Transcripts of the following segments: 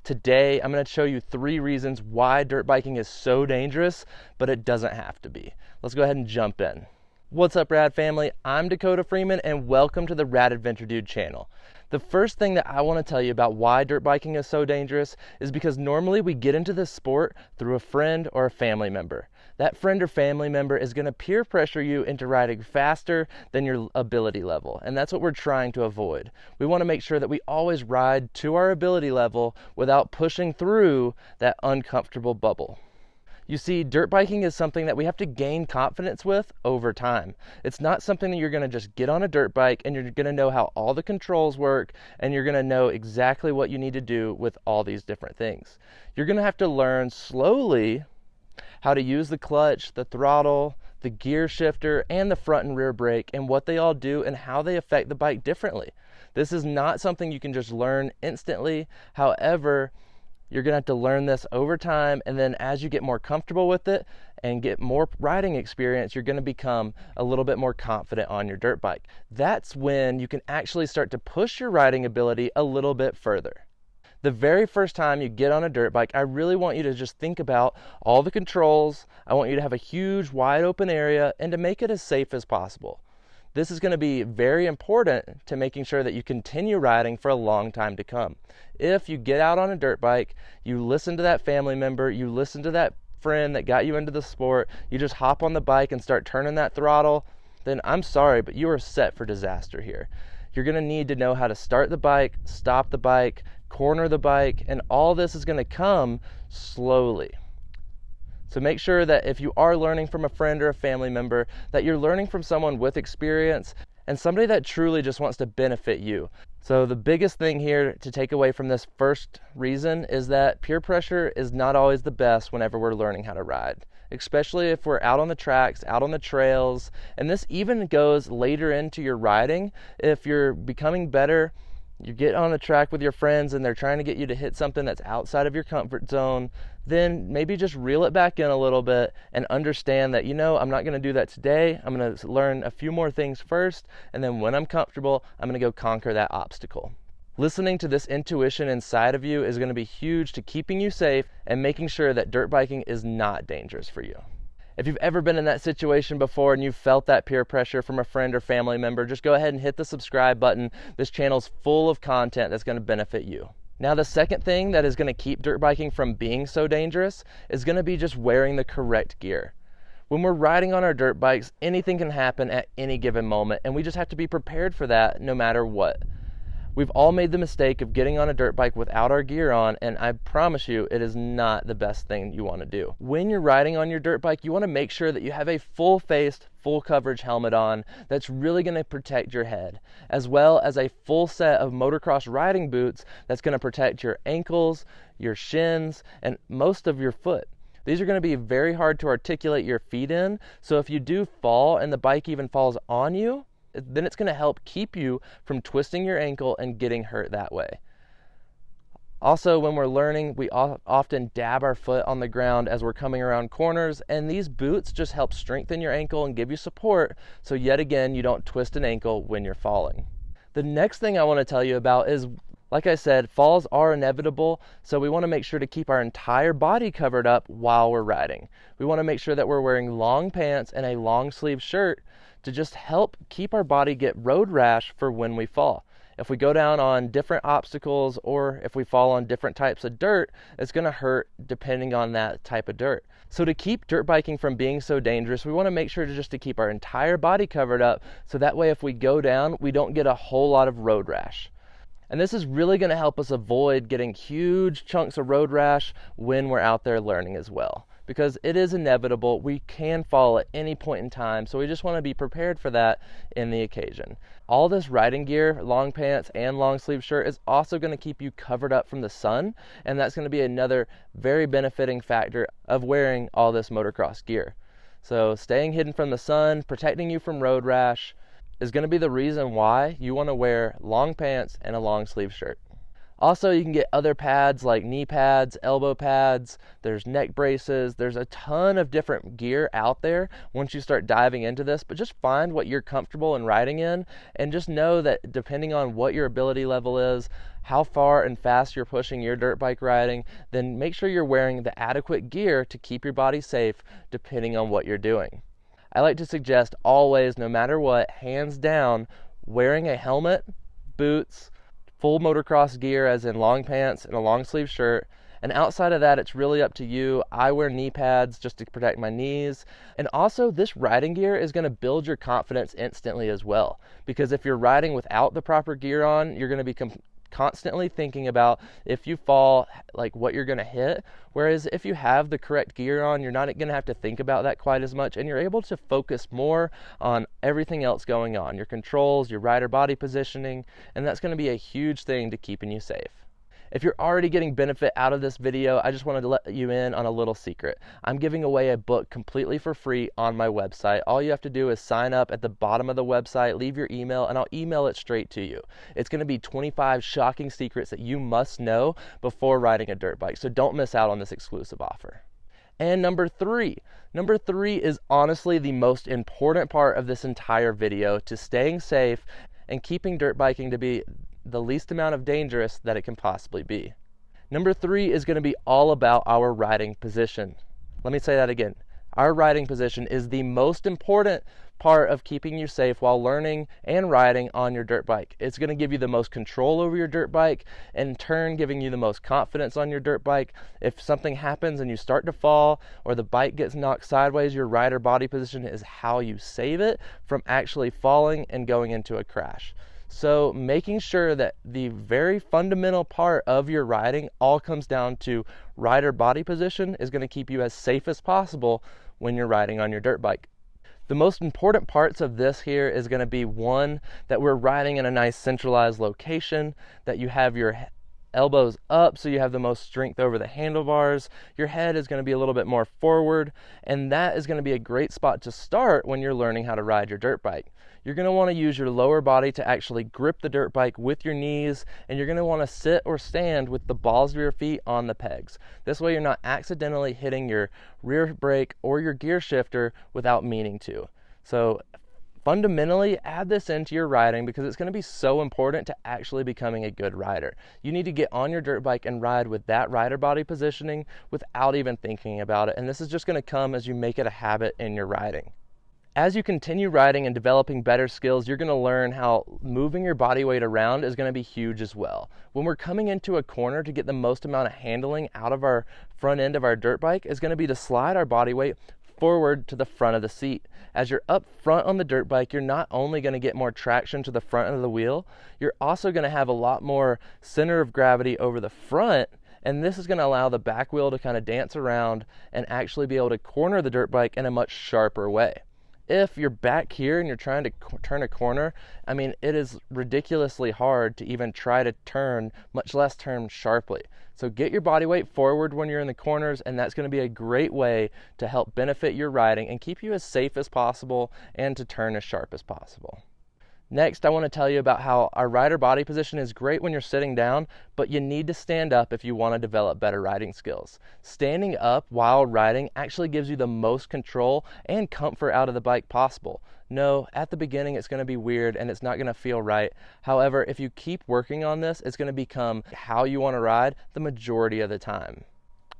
Today, I'm going to show you 3 reasons why dirt biking is so dangerous, but it doesn't have to be. Let's go ahead and jump in. What's up, Rad family? I'm Dakota Freeman, and welcome to the Rad Adventure Dude channel. The first thing that I want to tell you about why dirt biking is so dangerous is because normally we get into this sport through a friend or a family member. That friend or family member is going to peer pressure you into riding faster than your ability level, and that's what we're trying to avoid. We want to make sure that we always ride to our ability level without pushing through that uncomfortable bubble. You see, dirt biking is something that we have to gain confidence with over time. It's not something that you're going to just get on a dirt bike and you're going to know how all the controls work and you're going to know exactly what you need to do with all these different things. You're going to have to learn slowly how to use the clutch, the throttle, the gear shifter, and the front and rear brake, and what they all do and how they affect the bike differently. This is not something you can just learn instantly. However, you're going to have to learn this over time, and then as you get more comfortable with it and get more riding experience, you're going to become a little bit more confident on your dirt bike. That's when you can actually start to push your riding ability a little bit further. The very first time you get on a dirt bike, I really want you to just think about all the controls. I want you to have a huge wide open area and to make it as safe as possible. This is going to be very important to making sure that you continue riding for a long time to come. If you get out on a dirt bike, you listen to that family member, you listen to that friend that got you into the sport, you just hop on the bike and start turning that throttle, then I'm sorry, but you are set for disaster here. You're going to need to know how to start the bike, stop the bike, corner the bike, and all this is going to come slowly. So make sure that if you are learning from a friend or a family member, that you're learning from someone with experience and somebody that truly just wants to benefit you. So the biggest thing here to take away from this first reason is that peer pressure is not always the best whenever we're learning how to ride, especially if we're out on the tracks, out on the trails, and this even goes later into your riding. If you're becoming better, you get on a track with your friends and they're trying to get you to hit something that's outside of your comfort zone, then maybe just reel it back in a little bit and understand that, I'm not going to do that today. I'm going to learn a few more things first, and then when I'm comfortable, I'm going to go conquer that obstacle. Listening to this intuition inside of you is going to be huge to keeping you safe and making sure that dirt biking is not dangerous for you. If you've ever been in that situation before and you've felt that peer pressure from a friend or family member, just go ahead and hit the subscribe button. This channel's full of content that's going to benefit you. Now, the second thing that is going to keep dirt biking from being so dangerous is going to be just wearing the correct gear. When we're riding on our dirt bikes, anything can happen at any given moment, and we just have to be prepared for that no matter what. We've all made the mistake of getting on a dirt bike without our gear on, and I promise you, it is not the best thing you want to do. When you're riding on your dirt bike, you want to make sure that you have a full-faced, full-coverage helmet on that's really going to protect your head, as well as a full set of motocross riding boots that's going to protect your ankles, your shins, and most of your foot. These are going to be very hard to articulate your feet in, so if you do fall and the bike even falls on you, then it's going to help keep you from twisting your ankle and getting hurt that way. Also, when we're learning, we often dab our foot on the ground as we're coming around corners, and these boots just help strengthen your ankle and give you support, so yet again, you don't twist an ankle when you're falling. The next thing I want to tell you about is, like I said, falls are inevitable, so we want to make sure to keep our entire body covered up while we're riding. We want to make sure that we're wearing long pants and a long sleeve shirt to just help keep our body get road rash for when we fall. If we go down on different obstacles or if we fall on different types of dirt, it's going to hurt depending on that type of dirt. So to keep dirt biking from being so dangerous, we want to make sure to keep our entire body covered up, so that way if we go down, we don't get a whole lot of road rash. And this is really going to help us avoid getting huge chunks of road rash when we're out there learning as well, because it is inevitable. We can fall at any point in time, so we just want to be prepared for that in the occasion. All this riding gear, long pants and long sleeve shirt, is also going to keep you covered up from the sun, and that's going to be another very benefiting factor of wearing all this motocross gear. So staying hidden from the sun, protecting you from road rash, is going to be the reason why you want to wear long pants and a long sleeve shirt. Also, you can get other pads like knee pads, elbow pads, there's neck braces, there's a ton of different gear out there once you start diving into this, but just find what you're comfortable in riding in, and just know that depending on what your ability level is, how far and fast you're pushing your dirt bike riding, then make sure you're wearing the adequate gear to keep your body safe depending on what you're doing. I like to suggest always, no matter what, hands down, wearing a helmet, boots, full motocross gear as in long pants and a long sleeve shirt, and outside of that it's really up to you. I wear knee pads just to protect my knees, and also this riding gear is going to build your confidence instantly as well, because if you're riding without the proper gear on, you're going to be constantly thinking about if you fall, like what you're going to hit, whereas if you have the correct gear on, you're not going to have to think about that quite as much, and you're able to focus more on everything else going on, your controls, your rider body positioning, and that's going to be a huge thing to keeping you safe. If you're already getting benefit out of this video, I just wanted to let you in on a little secret. I'm giving away a book completely for free on my website. All you have to do is sign up at the bottom of the website, leave your email, and I'll email it straight to you. It's going to be 25 shocking secrets that you must know before riding a dirt bike, so don't miss out on this exclusive offer. And number three is honestly the most important part of this entire video to staying safe and keeping dirt biking to be the least amount of dangerous that it can possibly be. Number 3 is going to be all about our riding position. Let me say that again. Our riding position is the most important part of keeping you safe while learning and riding on your dirt bike. It's going to give you the most control over your dirt bike, in turn giving you the most confidence on your dirt bike. If something happens and you start to fall or the bike gets knocked sideways, your rider body position is how you save it from actually falling and going into a crash. So making sure that the very fundamental part of your riding all comes down to rider body position is going to keep you as safe as possible when you're riding on your dirt bike. The most important parts of this here is going to be, one, that we're riding in a nice centralized location, that you have your elbows up so you have the most strength over the handlebars. Your head is going to be a little bit more forward, and that is going to be a great spot to start when you're learning how to ride your dirt bike. You're going to want to use your lower body to actually grip the dirt bike with your knees, and you're going to want to sit or stand with the balls of your feet on the pegs. This way you're not accidentally hitting your rear brake or your gear shifter without meaning to. So fundamentally, add this into your riding because it's going to be so important to actually becoming a good rider. You need to get on your dirt bike and ride with that rider body positioning without even thinking about it, and this is just going to come as you make it a habit in your riding. As you continue riding and developing better skills, you're going to learn how moving your body weight around is going to be huge as well. When we're coming into a corner, to get the most amount of handling out of our front end of our dirt bike is going to be to slide our body weight forward to the front of the seat. As you're up front on the dirt bike, you're not only going to get more traction to the front of the wheel, you're also going to have a lot more center of gravity over the front, and this is going to allow the back wheel to kind of dance around and actually be able to corner the dirt bike in a much sharper way. If you're back here and you're trying to turn a corner, I mean, it is ridiculously hard to even try to turn, much less turn sharply. So get your body weight forward when you're in the corners, and that's going to be a great way to help benefit your riding and keep you as safe as possible and to turn as sharp as possible. Next, I want to tell you about how our rider body position is great when you're sitting down, but you need to stand up if you want to develop better riding skills. Standing up while riding actually gives you the most control and comfort out of the bike possible. No, at the beginning it's going to be weird and it's not going to feel right. However, if you keep working on this, it's going to become how you want to ride the majority of the time.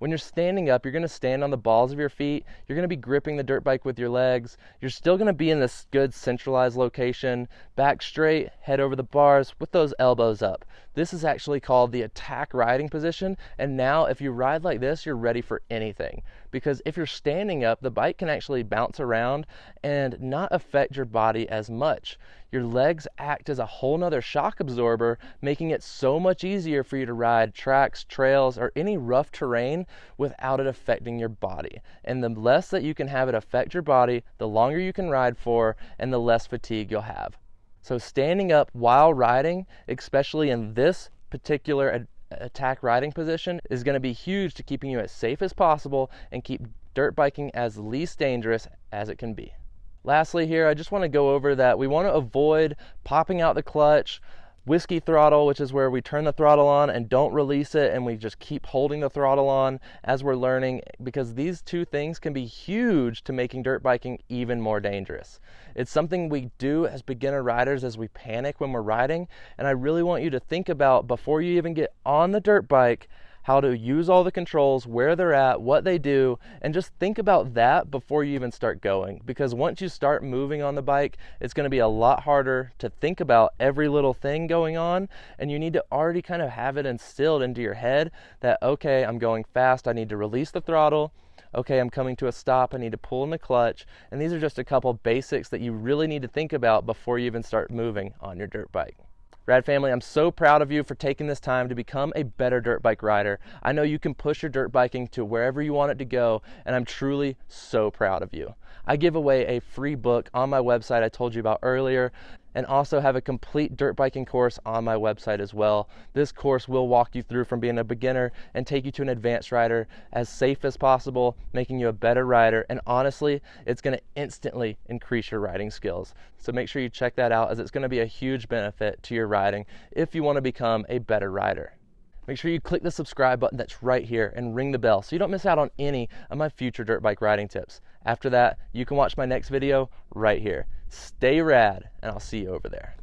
When you're standing up, you're going to stand on the balls of your feet. You're going to be gripping the dirt bike with your legs. You're still going to be in this good centralized location, back straight, head over the bars with those elbows up. This is actually called the attack riding position, and now if you ride like this, you're ready for anything. Because if you're standing up, the bike can actually bounce around and not affect your body as much. Your legs act as a whole nother shock absorber, making it so much easier for you to ride tracks, trails, or any rough terrain without it affecting your body. And the less that you can have it affect your body, the longer you can ride for, and the less fatigue you'll have. So standing up while riding, especially in this particular attack riding position, is going to be huge to keeping you as safe as possible and keep dirt biking as least dangerous as it can be. Lastly here, I just want to go over that we want to avoid popping out the clutch, whiskey throttle, which is where we turn the throttle on and don't release it, and we just keep holding the throttle on as we're learning, because these two things can be huge to making dirt biking even more dangerous. It's something we do as beginner riders as we panic when we're riding, and I really want you to think about, before you even get on the dirt bike, how to use all the controls, where they're at, what they do, and just think about that before you even start going. Because once you start moving on the bike, it's going to be a lot harder to think about every little thing going on, and you need to already kind of have it instilled into your head that, okay, I'm going fast, I need to release the throttle. Okay, I'm coming to a stop, I need to pull in the clutch. And these are just a couple basics that you really need to think about before you even start moving on your dirt bike. Rad family, I'm so proud of you for taking this time to become a better dirt bike rider. I know you can push your dirt biking to wherever you want it to go, and I'm truly so proud of you. I give away a free book on my website I told you about earlier, and also have a complete dirt biking course on my website as well. This course will walk you through from being a beginner and take you to an advanced rider as safe as possible, making you a better rider, and honestly, it's going to instantly increase your riding skills. So make sure you check that out, as it's going to be a huge benefit to your riding if you want to become a better rider. Make sure you click the subscribe button that's right here and ring the bell so you don't miss out on any of my future dirt bike riding tips. After that, you can watch my next video right here. Stay rad, and I'll see you over there.